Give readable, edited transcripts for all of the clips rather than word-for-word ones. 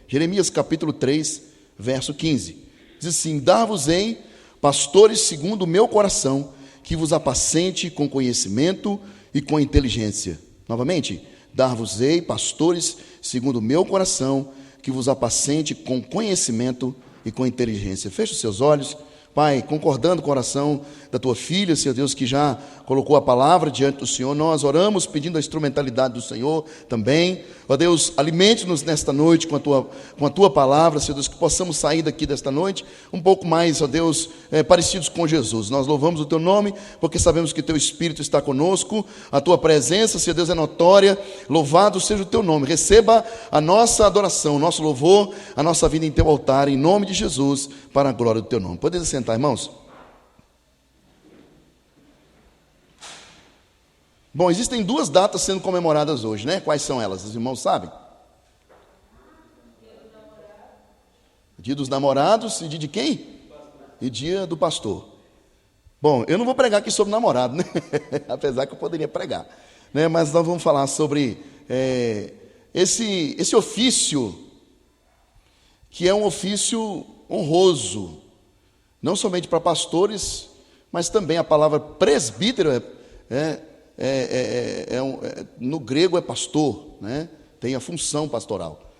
Jeremias capítulo 3, verso 15. Diz assim: dar-vos-ei pastores segundo o meu coração, que vos apacente com conhecimento e com inteligência. Novamente, dar-vos-ei pastores segundo o meu coração, que vos apacente com conhecimento e com inteligência. Feche os seus olhos. Pai, concordando com a oração da tua filha, Senhor Deus, que já colocou a palavra diante do Senhor, nós oramos pedindo a instrumentalidade do Senhor também. Ó Deus, alimente-nos nesta noite com a tua palavra, Senhor Deus, que possamos sair daqui desta noite um pouco mais, ó Deus, parecidos com Jesus. Nós louvamos o teu nome, porque sabemos que teu Espírito está conosco, a tua presença, Senhor Deus, é notória. Louvado seja o teu nome. Receba a nossa adoração, o nosso louvor, a nossa vida em teu altar, em nome de Jesus, para a glória do teu nome. Podem sentar, irmãos? Bom, existem duas datas sendo comemoradas hoje, né? Quais são elas? Os irmãos sabem? Dia dos namorados e dia de quem? E dia do pastor. Bom, eu não vou pregar aqui sobre namorado, né? Apesar que eu poderia pregar, né? Mas nós vamos falar sobre esse ofício, que é um ofício honroso, não somente para pastores, mas também a palavra presbítero no grego é pastor, né? Tem a função pastoral.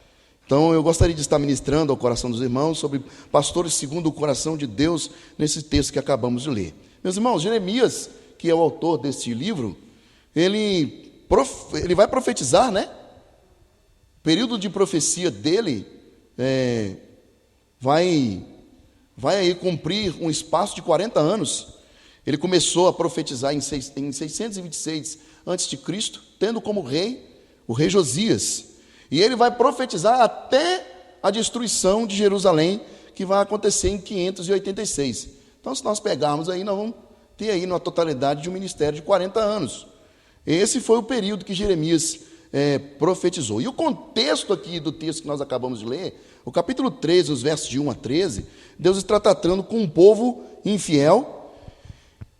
Então eu gostaria de estar ministrando ao coração dos irmãos sobre pastores segundo o coração de Deus, nesse texto que acabamos de ler. Meus irmãos, Jeremias, que é o autor deste livro, ele vai profetizar, né? O período de profecia dele vai aí cumprir um espaço de 40 anos. Ele começou a profetizar em 626 a.C., tendo como rei o rei Josias. E ele vai profetizar até a destruição de Jerusalém, que vai acontecer em 586. Então, se nós pegarmos aí, nós vamos ter aí uma totalidade de um ministério de 40 anos. Esse foi o período que Jeremias profetizou. E o contexto aqui do texto que nós acabamos de ler, o capítulo 13, os versos de 1 a 13, Deus está tratando com um povo infiel,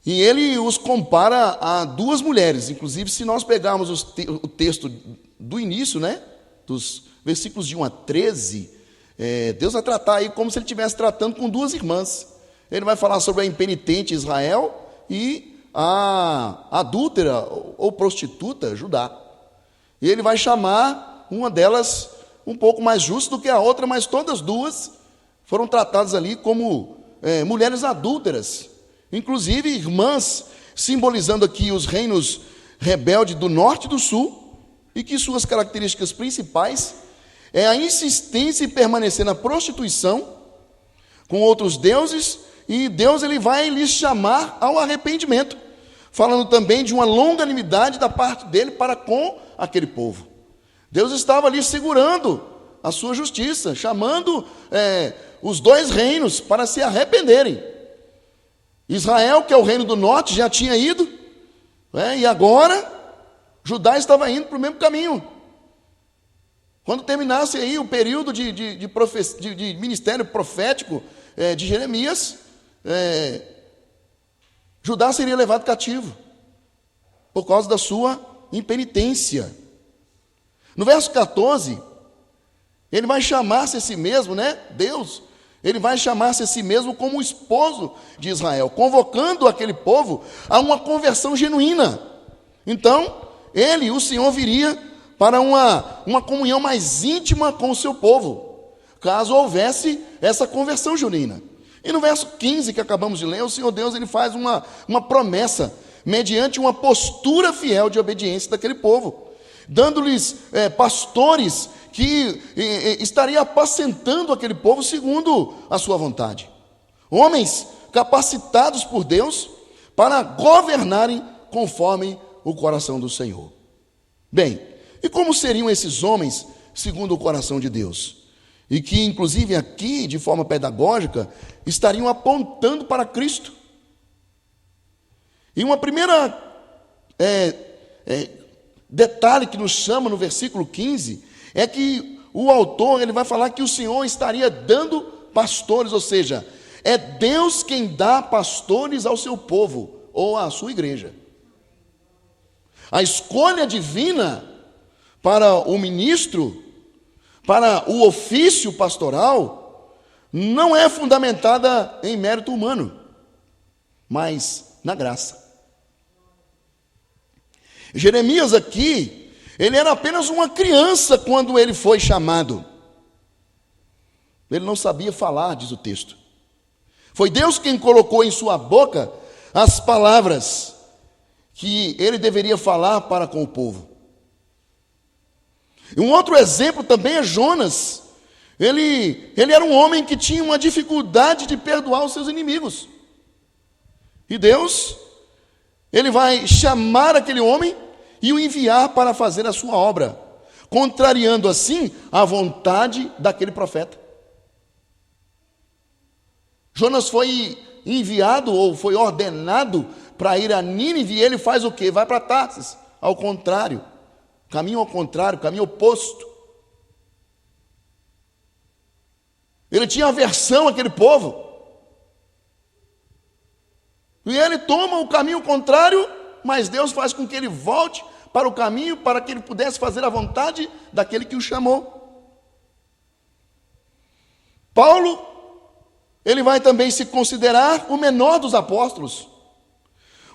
e ele os compara a duas mulheres. Inclusive, se nós pegarmos o texto do início, né, dos versículos de 1 a 13, Deus vai tratar aí como se ele estivesse tratando com duas irmãs. Ele vai falar sobre a impenitente Israel e a adúltera ou prostituta Judá. E ele vai chamar uma delas um pouco mais justa do que a outra, mas todas duas foram tratadas ali como mulheres adúlteras. Inclusive irmãs, simbolizando aqui os reinos rebeldes do norte e do sul, e que suas características principais é a insistência em permanecer na prostituição com outros deuses, e Deus ele vai lhes chamar ao arrependimento, falando também de uma longanimidade da parte dele para com aquele povo. Deus estava ali segurando a sua justiça, chamando os dois reinos para se arrependerem. Israel, que é o reino do norte, já tinha ido, e agora Judá estava indo para o mesmo caminho. Quando terminasse aí o período de ministério profético de Jeremias, Judá seria levado cativo por causa da sua impenitência. No verso 14, ele vai chamar-se a si mesmo, né? Deus, ele vai chamar-se a si mesmo como o esposo de Israel, convocando aquele povo a uma conversão genuína. Então, ele, o Senhor, viria para uma comunhão mais íntima com o seu povo, caso houvesse essa conversão genuína. E no verso 15 que acabamos de ler, o Senhor Deus ele faz uma promessa, mediante uma postura fiel de obediência daquele povo, dando-lhes pastores que estaria apacentando aquele povo segundo a sua vontade. Homens capacitados por Deus para governarem conforme o coração do Senhor. Bem, e como seriam esses homens segundo o coração de Deus? E que, inclusive aqui, de forma pedagógica, estariam apontando para Cristo. E uma primeira detalhe que nos chama no versículo 15 é que o autor ele vai falar que o Senhor estaria dando pastores, ou seja, é Deus quem dá pastores ao seu povo ou à sua igreja. A escolha divina para o ministro, para o ofício pastoral não é fundamentada em mérito humano, mas na graça. Jeremias aqui, ele era apenas uma criança quando ele foi chamado. Ele não sabia falar, diz o texto. Foi Deus quem colocou em sua boca as palavras que ele deveria falar para com o povo. E um outro exemplo também é Jonas. Ele era um homem que tinha uma dificuldade de perdoar os seus inimigos. E Deus, ele vai chamar aquele homem e o enviar para fazer a sua obra, contrariando assim a vontade daquele profeta. Jonas foi enviado ou foi ordenado para ir a Nínive e ele faz o quê? Vai para Tarsis, ao contrário, caminho oposto. Ele tinha aversão àquele povo. E ele toma o caminho contrário, mas Deus faz com que ele volte para o caminho para que ele pudesse fazer a vontade daquele que o chamou. Paulo, ele vai também se considerar o menor dos apóstolos,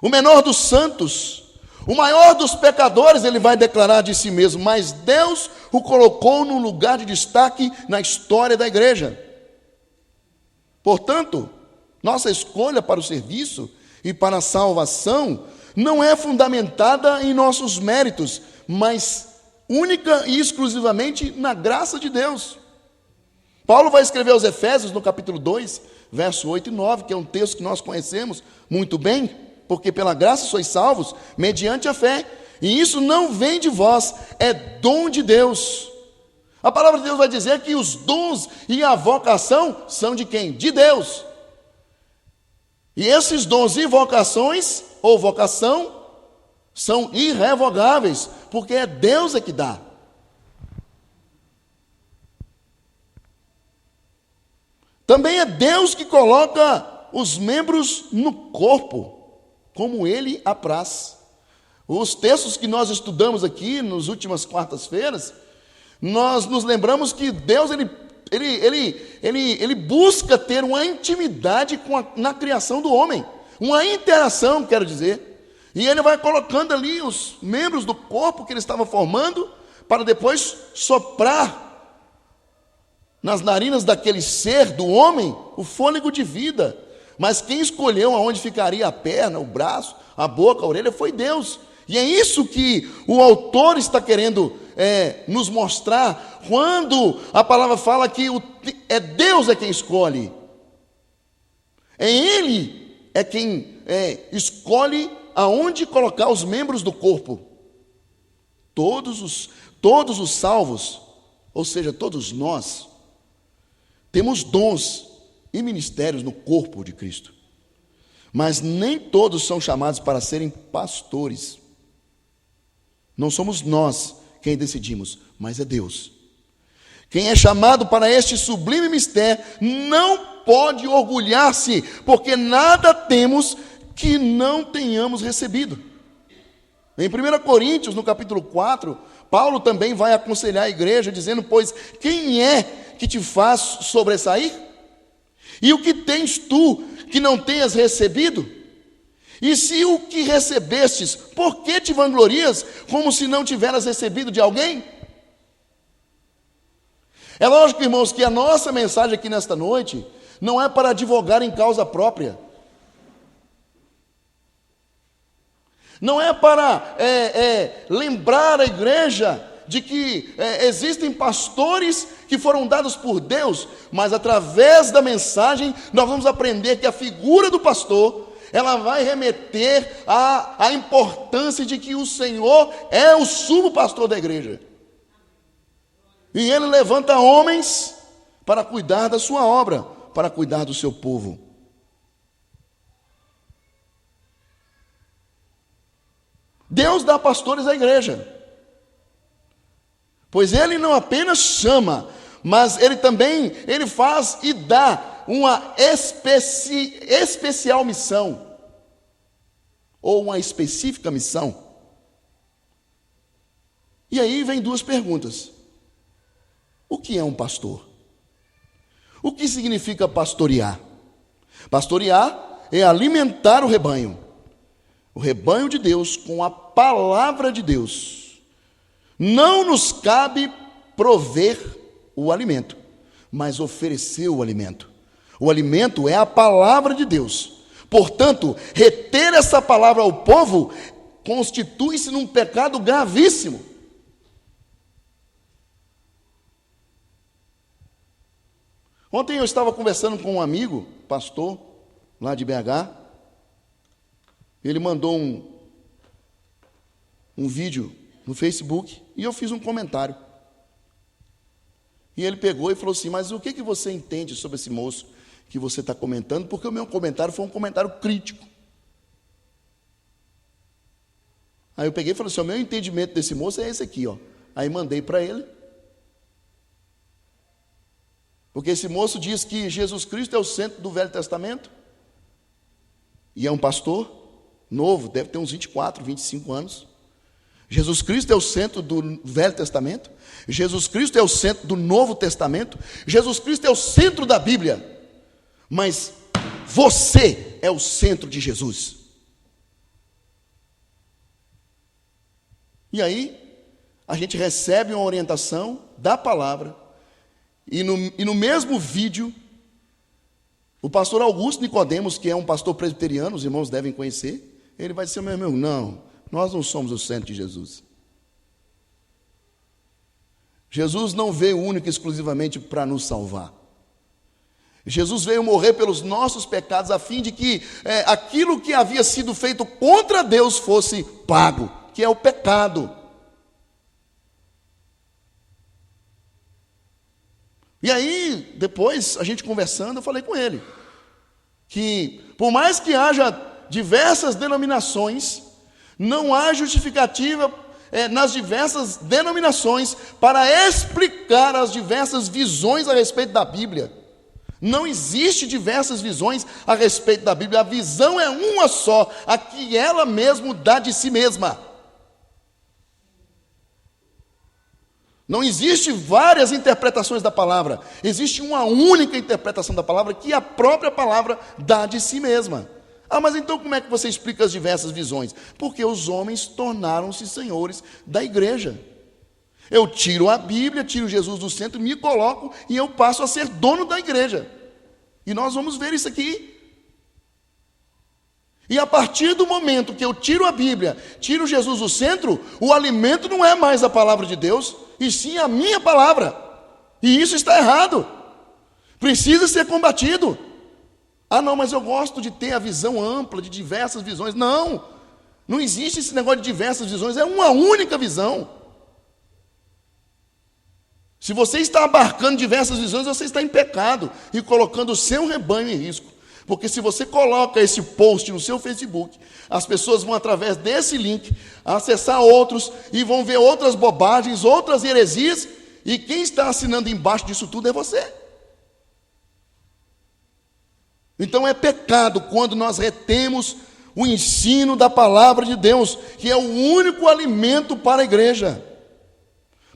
o menor dos santos, o maior dos pecadores, ele vai declarar de si mesmo, mas Deus o colocou num lugar de destaque na história da igreja. Portanto, nossa escolha para o serviço e para a salvação não é fundamentada em nossos méritos, mas única e exclusivamente na graça de Deus. Paulo vai escrever aos Efésios no capítulo 2, verso 8 e 9, que é um texto que nós conhecemos muito bem, porque pela graça sois salvos, mediante a fé, e isso não vem de vós, é dom de Deus. A palavra de Deus vai dizer que os dons e a vocação são de quem? De Deus. E esses dons e vocações, ou vocação, são irrevogáveis, porque é Deus que dá. Também é Deus que coloca os membros no corpo, como Ele apraz. Os textos que nós estudamos aqui, nas últimas quartas-feiras, nós nos lembramos que Deus, Ele busca ter uma intimidade na criação do homem, uma interação, quero dizer, e Ele vai colocando ali os membros do corpo que Ele estava formando, para depois soprar nas narinas daquele ser, do homem, o fôlego de vida. Mas quem escolheu aonde ficaria a perna, o braço, a boca, a orelha, foi Deus. E é isso que o autor está querendo nos mostrar, quando a palavra fala que Deus é quem escolhe. Ele é quem escolhe aonde colocar os membros do corpo. Todos os salvos, ou seja, todos nós, temos dons e ministérios no corpo de Cristo, mas nem todos são chamados para serem pastores. Não somos nós quem decidimos, mas é Deus. Quem é chamado para este sublime mistério não pode orgulhar-se, porque nada temos que não tenhamos recebido. Em 1 Coríntios, no capítulo 4, Paulo também vai aconselhar a igreja, dizendo: pois quem é que te faz sobressair? E o que tens tu que não tenhas recebido? E se o que recebestes, por que te vanglorias, como se não tiveras recebido de alguém? É lógico, irmãos, que a nossa mensagem aqui nesta noite não é para advogar em causa própria. Não é para lembrar a igreja de que existem pastores que foram dados por Deus, mas através da mensagem nós vamos aprender que a figura do pastor, ela vai remeter à importância de que o Senhor é o sumo pastor da igreja. E Ele levanta homens para cuidar da sua obra, para cuidar do seu povo. Deus dá pastores à igreja, pois Ele não apenas chama, mas Ele também faz e dá uma especial missão, ou uma específica missão. E aí vem duas perguntas. O que é um pastor? O que significa pastorear? Pastorear é alimentar o rebanho de Deus com a palavra de Deus. Não nos cabe prover o alimento, mas oferecer o alimento. O alimento é a palavra de Deus. Portanto, reter essa palavra ao povo constitui-se num pecado gravíssimo. Ontem eu estava conversando com um amigo, pastor, lá de BH. Ele mandou um vídeo no Facebook e eu fiz um comentário. E ele pegou e falou assim: mas o que você entende sobre esse moço que você está comentando? Porque o meu comentário foi um comentário crítico. Aí eu peguei e falei assim: o meu entendimento desse moço é esse aqui, ó. Aí mandei para ele. Porque esse moço diz que Jesus Cristo é o centro do Velho Testamento. E é um pastor novo, deve ter uns 24, 25 anos. Jesus Cristo é o centro do Velho Testamento. Jesus Cristo é o centro do Novo Testamento. Jesus Cristo é o centro da Bíblia. Mas você é o centro de Jesus. E aí, a gente recebe uma orientação da palavra. E no mesmo vídeo, o pastor Augusto Nicodemos, que é um pastor presbiteriano, os irmãos devem conhecer, ele vai dizer: meu irmão, não, nós não somos o centro de Jesus. Jesus não veio único e exclusivamente para nos salvar. Jesus veio morrer pelos nossos pecados, a fim de que aquilo que havia sido feito contra Deus fosse pago, que é o pecado. E aí, depois, a gente conversando, eu falei com ele, que por mais que haja diversas denominações, não há justificativa nas diversas denominações para explicar as diversas visões a respeito da Bíblia. Não existe diversas visões a respeito da Bíblia, a visão é uma só, a que ela mesma dá de si mesma. Não existe várias interpretações da palavra, existe uma única interpretação da palavra que a própria palavra dá de si mesma. Ah, mas então como é que você explica as diversas visões? Porque os homens tornaram-se senhores da igreja. Eu tiro a Bíblia, tiro Jesus do centro, me coloco e eu passo a ser dono da igreja. E nós vamos ver isso aqui. E a partir do momento que eu tiro a Bíblia, tiro Jesus do centro, o alimento não é mais a palavra de Deus, e sim a minha palavra. E isso está errado. Precisa ser combatido. Ah, não, mas eu gosto de ter a visão ampla, de diversas visões. Não, não existe esse negócio de diversas visões, é uma única visão. Se você está abarcando diversas visões, você está em pecado e colocando o seu rebanho em risco. Porque se você coloca esse post no seu Facebook, as pessoas vão, através desse link, acessar outros e vão ver outras bobagens, outras heresias, e quem está assinando embaixo disso tudo é você. Então é pecado quando nós retemos o ensino da palavra de Deus, que é o único alimento para a igreja.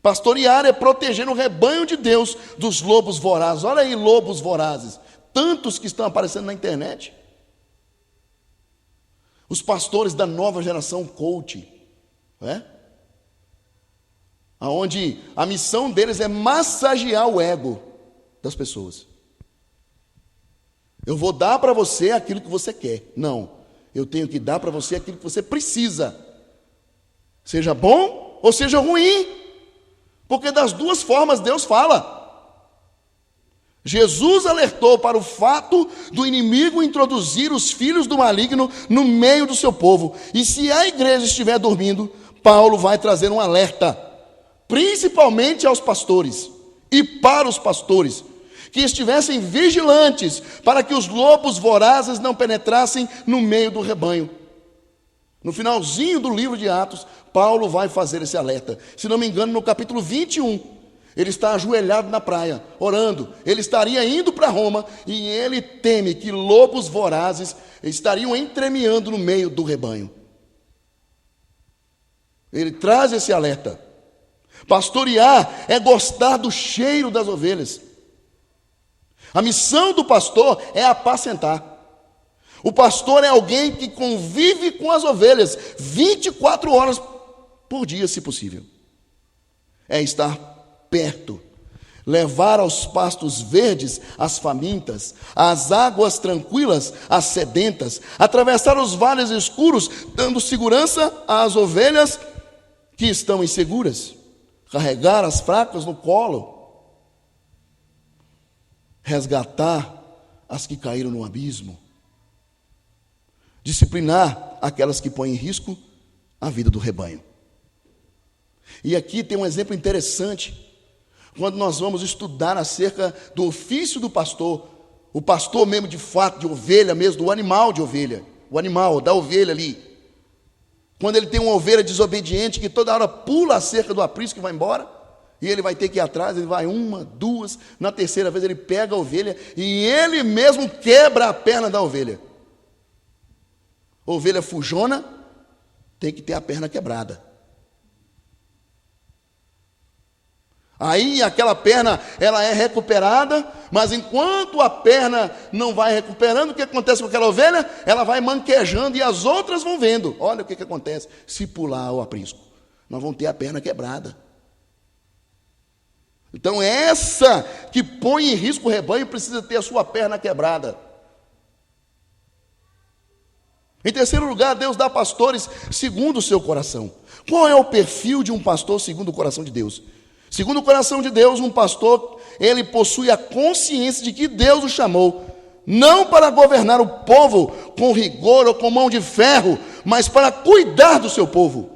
Pastorear é proteger o rebanho de Deus dos lobos vorazes. Olha aí, lobos vorazes. Tantos que estão aparecendo na internet. Os pastores da nova geração coach, onde a missão deles é massagear o ego das pessoas. Eu vou dar para você aquilo que você quer. Não, eu tenho que dar para você aquilo que você precisa. Seja bom ou seja ruim. Porque das duas formas Deus fala. Jesus alertou para o fato do inimigo introduzir os filhos do maligno no meio do seu povo. E se a igreja estiver dormindo, Paulo vai trazer um alerta, principalmente aos pastores e para os pastores, que estivessem vigilantes para que os lobos vorazes não penetrassem no meio do rebanho. No finalzinho do livro de Atos, Paulo vai fazer esse alerta. Se não me engano, no capítulo 21, ele está ajoelhado na praia, orando. Ele estaria indo para Roma e ele teme que lobos vorazes estariam entremeando no meio do rebanho. Ele traz esse alerta. Pastorear é gostar do cheiro das ovelhas. A missão do pastor é apacentar. O pastor é alguém que convive com as ovelhas 24 horas por dia, se possível. É estar perto, levar aos pastos verdes as famintas, às águas tranquilas as sedentas, atravessar os vales escuros, dando segurança às ovelhas que estão inseguras, carregar as fracas no colo, resgatar as que caíram no abismo, disciplinar aquelas que põem em risco a vida do rebanho. E aqui tem um exemplo interessante, quando nós vamos estudar acerca do ofício do pastor, o pastor mesmo de fato, de ovelha mesmo, do animal de ovelha, o animal da ovelha ali. Quando ele tem uma ovelha desobediente que toda hora pula a cerca do aprisco que vai embora, e ele vai ter que ir atrás, ele vai uma, duas, na terceira vez ele pega a ovelha e ele mesmo quebra a perna da ovelha. Ovelha fujona tem que ter a perna quebrada. Aí aquela perna, ela é recuperada, mas enquanto a perna não vai recuperando, o que acontece com aquela ovelha? Ela vai manquejando e as outras vão vendo. Olha o que acontece se pular o aprisco. Nós vamos ter a perna quebrada. Então essa que põe em risco o rebanho precisa ter a sua perna quebrada. Em terceiro lugar, Deus dá pastores segundo o seu coração. Qual é o perfil de um pastor segundo o coração de Deus? Segundo o coração de Deus, um pastor, ele possui a consciência de que Deus o chamou, não para governar o povo com rigor ou com mão de ferro, mas para cuidar do seu povo.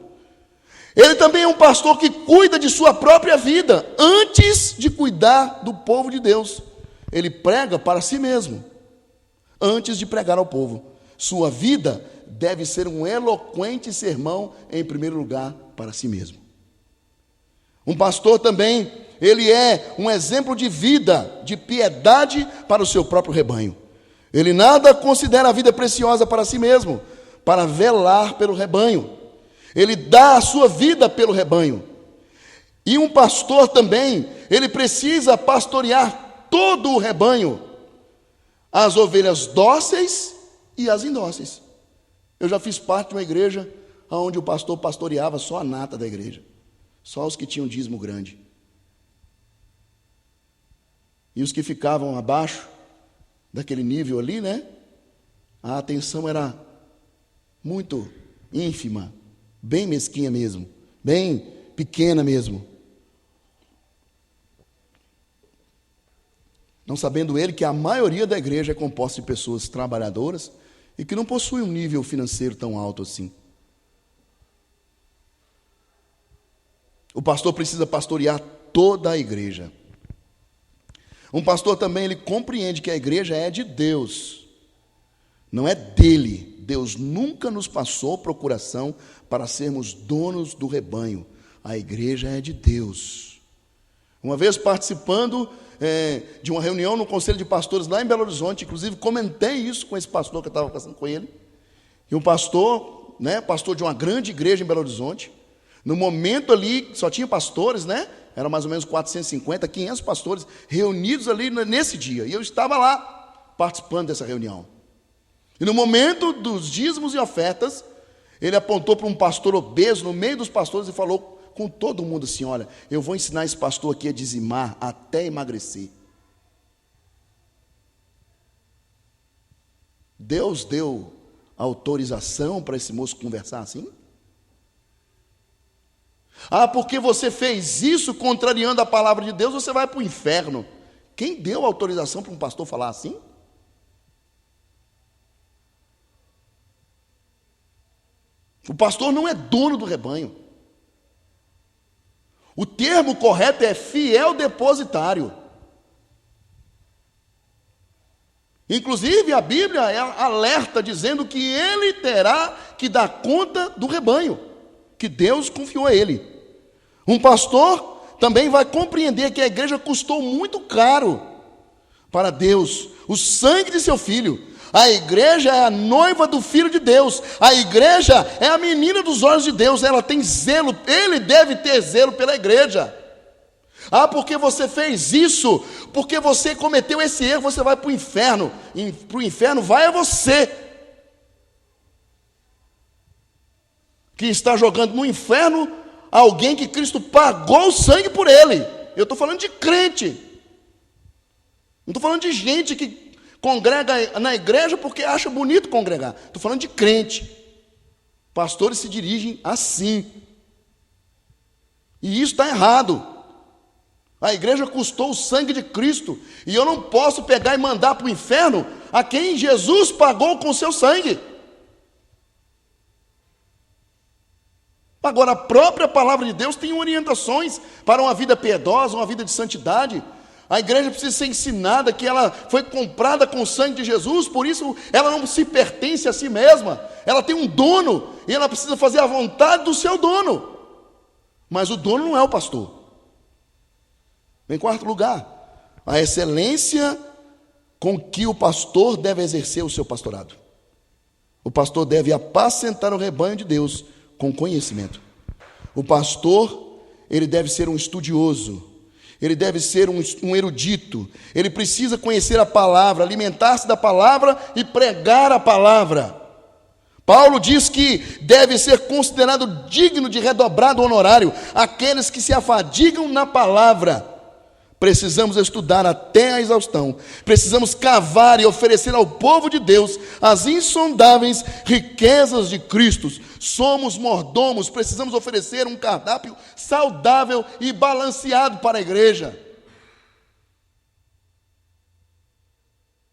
Ele também é um pastor que cuida de sua própria vida, antes de cuidar do povo de Deus. Ele prega para si mesmo, antes de pregar ao povo. Sua vida deve ser um eloquente sermão, em primeiro lugar, para si mesmo. Um pastor também, ele é um exemplo de vida, de piedade para o seu próprio rebanho. Ele nada considera a vida preciosa para si mesmo, para velar pelo rebanho. Ele dá a sua vida pelo rebanho. E um pastor também, ele precisa pastorear todo o rebanho, as ovelhas dóceis e as indóceis. Eu já fiz parte de uma igreja onde o pastor pastoreava só a nata da igreja. Só os que tinham dízimo grande. E os que ficavam abaixo daquele nível ali, né? A atenção era muito ínfima, bem mesquinha mesmo, bem pequena mesmo. Não sabendo ele que a maioria da igreja é composta de pessoas trabalhadoras e que não possuem um nível financeiro tão alto assim. O pastor precisa pastorear toda a igreja. Um pastor também, ele compreende que a igreja é de Deus, não é dele. Deus nunca nos passou procuração para sermos donos do rebanho. A igreja é de Deus. Uma vez participando de uma reunião no Conselho de Pastores lá em Belo Horizonte, inclusive comentei isso com esse pastor que eu estava passando com ele, e um pastor, pastor de uma grande igreja em Belo Horizonte. No momento ali, só tinha pastores, Eram mais ou menos 450, 500 pastores reunidos ali nesse dia. E eu estava lá, participando dessa reunião. E no momento dos dízimos e ofertas, ele apontou para um pastor obeso no meio dos pastores e falou com todo mundo assim: olha, eu vou ensinar esse pastor aqui a dizimar até emagrecer. Deus deu autorização para esse moço conversar assim? Ah, porque você fez isso contrariando a palavra de Deus, você vai para o inferno. Quem deu autorização para um pastor falar assim? O pastor não é dono do rebanho. O termo correto é fiel depositário. Inclusive a Bíblia alerta dizendo que ele terá que dar conta do rebanho que Deus confiou a ele. Um pastor também vai compreender que a igreja custou muito caro para Deus, o sangue de seu filho, A igreja é a noiva do Filho de Deus. A igreja é a menina dos olhos de Deus. Ela tem zelo, ele deve ter zelo pela igreja. Ah, porque você fez isso, porque você cometeu esse erro, você vai para o inferno. Para o inferno vai a você, que está jogando no inferno alguém que Cristo pagou o sangue por ele. Eu estou falando de crente. Não estou falando de gente que congrega na igreja porque acha bonito congregar. Estou falando de crente. Pastores se dirigem assim. E isso está errado. A igreja custou o sangue de Cristo. E eu não posso pegar e mandar para o inferno a quem Jesus pagou com o seu sangue. Agora, a própria palavra de Deus tem orientações para uma vida piedosa, uma vida de santidade. A igreja precisa ser ensinada que ela foi comprada com o sangue de Jesus, por isso ela não se pertence a si mesma. Ela tem um dono e ela precisa fazer a vontade do seu dono. Mas o dono não é o pastor. Em quarto lugar, a excelência com que o pastor deve exercer o seu pastorado. O pastor deve apacentar o rebanho de Deus com conhecimento. O pastor, ele deve ser um estudioso, ele deve ser um erudito, ele precisa conhecer a palavra, alimentar-se da palavra e pregar a palavra. Paulo diz que deve ser considerado digno de redobrado honorário aqueles que se afadigam na palavra. Precisamos estudar até a exaustão. Precisamos cavar e oferecer ao povo de Deus as insondáveis riquezas de Cristo. Somos mordomos, precisamos oferecer um cardápio saudável e balanceado para a igreja.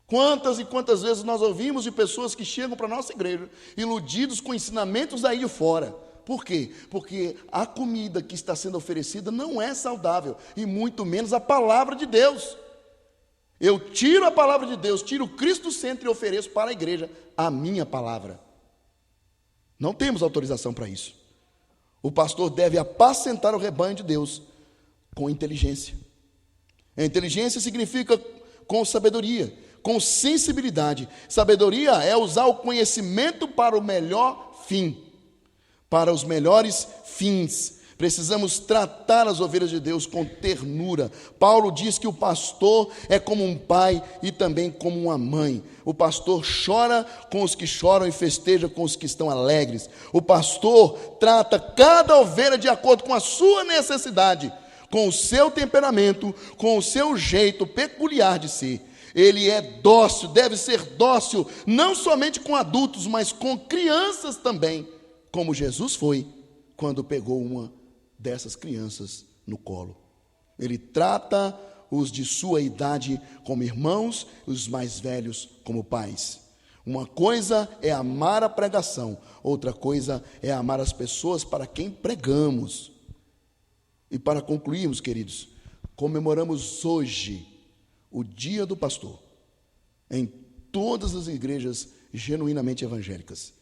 Quantas e quantas vezes nós ouvimos de pessoas que chegam para a nossa igreja iludidos com ensinamentos aí de fora. Por quê? Porque a comida que está sendo oferecida não é saudável, e muito menos a palavra de Deus. Eu tiro a palavra de Deus, tiro o Cristo do centro e ofereço para a igreja a minha palavra. Não temos autorização para isso. O pastor deve apacentar o rebanho de Deus com inteligência. A inteligência significa com sabedoria, com sensibilidade. Sabedoria é usar o conhecimento para o melhor fim. Para os melhores fins. Precisamos tratar as ovelhas de Deus com ternura. Paulo diz que o pastor é como um pai e também como uma mãe. O pastor chora com os que choram e festeja com os que estão alegres. O pastor trata cada ovelha de acordo com a sua necessidade, com o seu temperamento, com o seu jeito peculiar de ser. Ele é dócil, deve ser dócil, não somente com adultos, mas com crianças também. Como Jesus foi quando pegou uma dessas crianças no colo. Ele trata os de sua idade como irmãos, os mais velhos como pais. Uma coisa é amar a pregação, outra coisa é amar as pessoas para quem pregamos. E para concluirmos, queridos, comemoramos hoje o Dia do Pastor em todas as igrejas genuinamente evangélicas.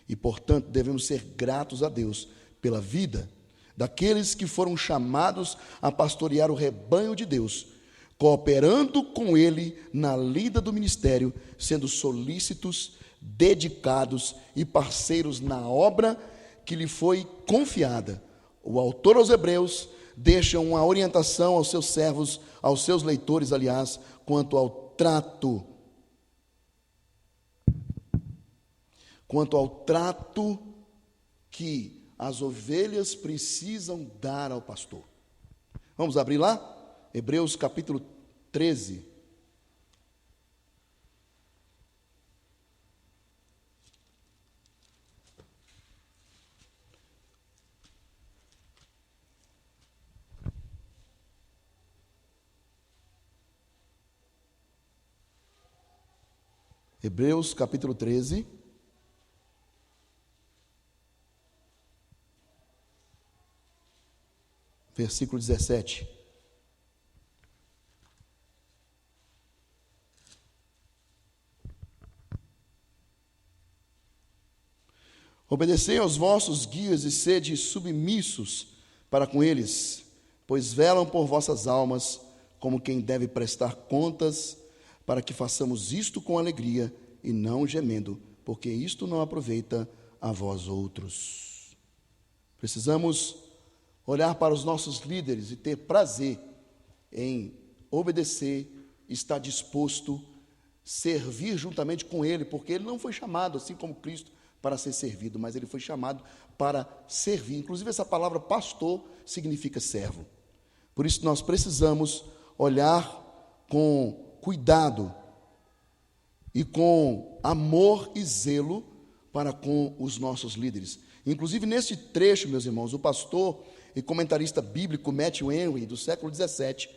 E, portanto, devemos ser gratos a Deus pela vida daqueles que foram chamados a pastorear o rebanho de Deus, cooperando com Ele na lida do ministério, sendo solícitos, dedicados e parceiros na obra que lhe foi confiada. O autor aos Hebreus deixa uma orientação aos seus servos, aos seus leitores, aliás, quanto ao trato que as ovelhas precisam dar ao pastor. Vamos abrir lá? Hebreus capítulo 13. Hebreus capítulo 13. Versículo 17. Obedecei aos vossos guias e sede submissos para com eles, pois velam por vossas almas como quem deve prestar contas, para que façamos isto com alegria e não gemendo, porque isto não aproveita a vós outros. Precisamos olhar para os nossos líderes e ter prazer em obedecer, estar disposto, servir juntamente com ele, porque ele não foi chamado, assim como Cristo, para ser servido, mas ele foi chamado para servir. Inclusive, essa palavra pastor significa servo. Por isso, nós precisamos olhar com cuidado e com amor e zelo para com os nossos líderes. Inclusive, neste trecho, meus irmãos, o pastor e comentarista bíblico Matthew Henry, do século XVII,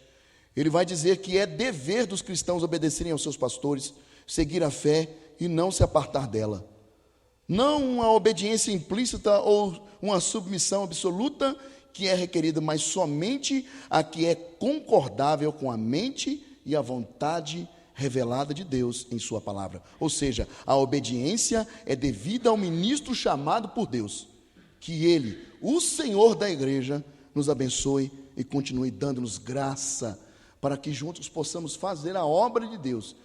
ele vai dizer que é dever dos cristãos obedecerem aos seus pastores, seguir a fé e não se apartar dela. Não uma obediência implícita ou uma submissão absoluta que é requerida, mas somente a que é concordável com a mente e a vontade revelada de Deus em sua palavra. Ou seja, a obediência é devida ao ministro chamado por Deus. Que ele, o Senhor da igreja, nos abençoe e continue dando-nos graça para que juntos possamos fazer a obra de Deus.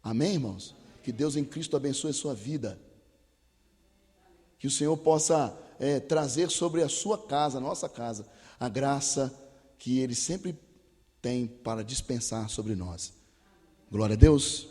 Amém, irmãos? Que Deus em Cristo abençoe a sua vida. Que o Senhor possa trazer sobre a sua casa, a nossa casa, a graça que Ele sempre tem para dispensar sobre nós. Glória a Deus.